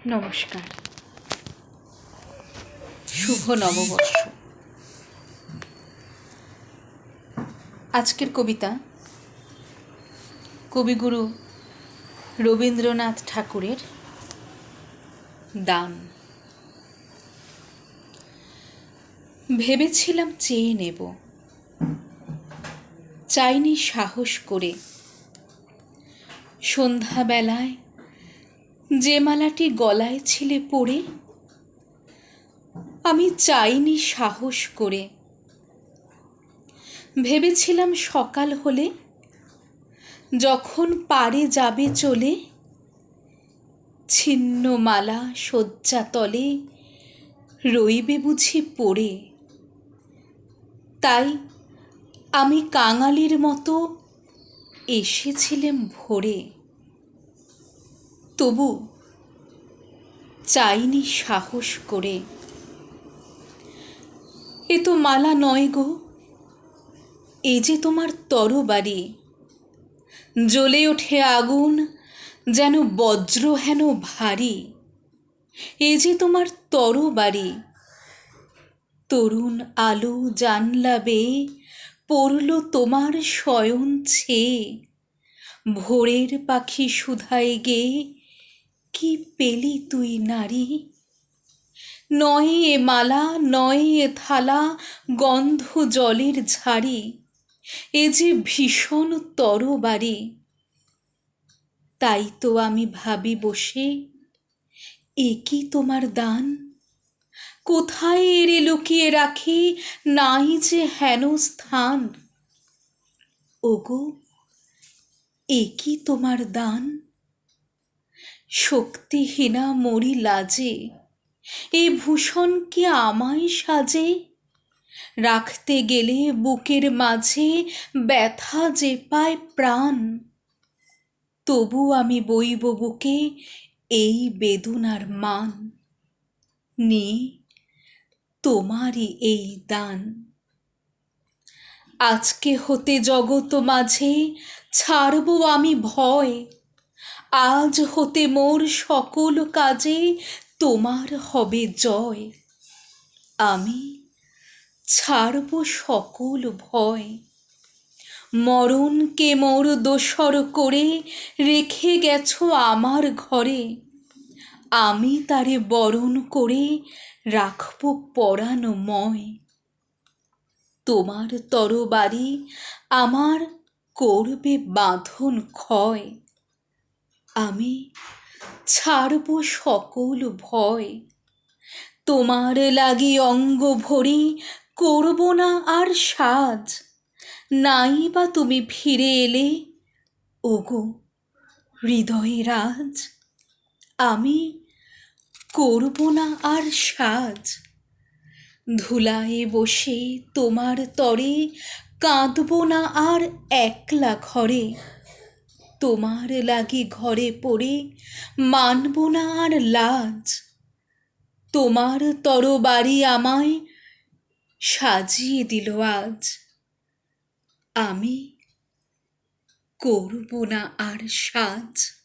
নমস্কার। শুভ নববর্ষ। আজকের কবিতা কবিগুরু রবীন্দ্রনাথ ঠাকুরের দান। ভেবেছিলাম চেয়ে নেব, চাইনি সাহস করে। সন্ধ্যাবেলায় যে মালাটি গলায় ছিলে পড়ে, আমি চাইনি সাহস করে। ভেবেছিলাম সকাল হলে যখন পারে যাবে চলে, ছিন্ন মালা শয্যা তলে রইবে বুঝি পড়ে। তাই আমি কাঙালির মতো এসেছিলাম ভোরে, তবু চাইনি সাহস করে। এ তো মালা নয় গো, এ যে তোমার তরবারি। জ্বলে ওঠে আগুন যেন বজ্র হেন ভারী। এ যে তোমার তরবারি। তরুণ আলো জানলা বেয়ে পড়ল তোমার শয়ন ছেয়ে। ভোরের পাখি সুধায় গেয়ে কি পেলি তুই নারী। নয় এ মালা, নয় এ থালা, গন্ধ জলের ঝাড়ি। এ যে ভীষণ তরবারি। তাই তো আমি ভাবি বসে, এ কি তোমার দান? কোথায় এরে লুকিয়ে রাখি, নাই যে হেন স্থান। ওগো, এ কি তোমার দান? শক্তিহীনা মরি লাজে, এ ভূষণ কি আমায় সাজে? রাখতে গেলে বুকের মাঝে ব্যথা যে পায় প্রাণ। তবু আমি বইব বুকে এই বেদনার মান। নিয়ে তোমারই এই দান। আজকে হতে জগৎ মাঝে ছাড়ব আমি ভয়। আজ হতে মোর সকল কাজে তোমার হবে জয়। আমি ছাড়ব সকল ভয়। মরণকে মোর দোসর করে রেখে গেছো আমার ঘরে। আমি তারে বরণ করে রাখব পরাণময়। তোমার তরবারি আমার করবে বাঁধন ক্ষয়। আমি ছাড়ব সকল ভয়। তোমার লাগি অঙ্গ ভরি করব না আর সাজ। নাই বা তুমি ফিরে এলে ওগো হৃদয়ের রাজ। আমি করব না আর সাজ। ধুলায় বসে তোমার তরে কাঁদব না আর একলা ঘরে। তোমার লাগি ঘরে পড়ে মানব না আর লাজ। তোমার তরবারি আমায় সাজিয়ে দিল আজ। আমি করব না আর সাজ।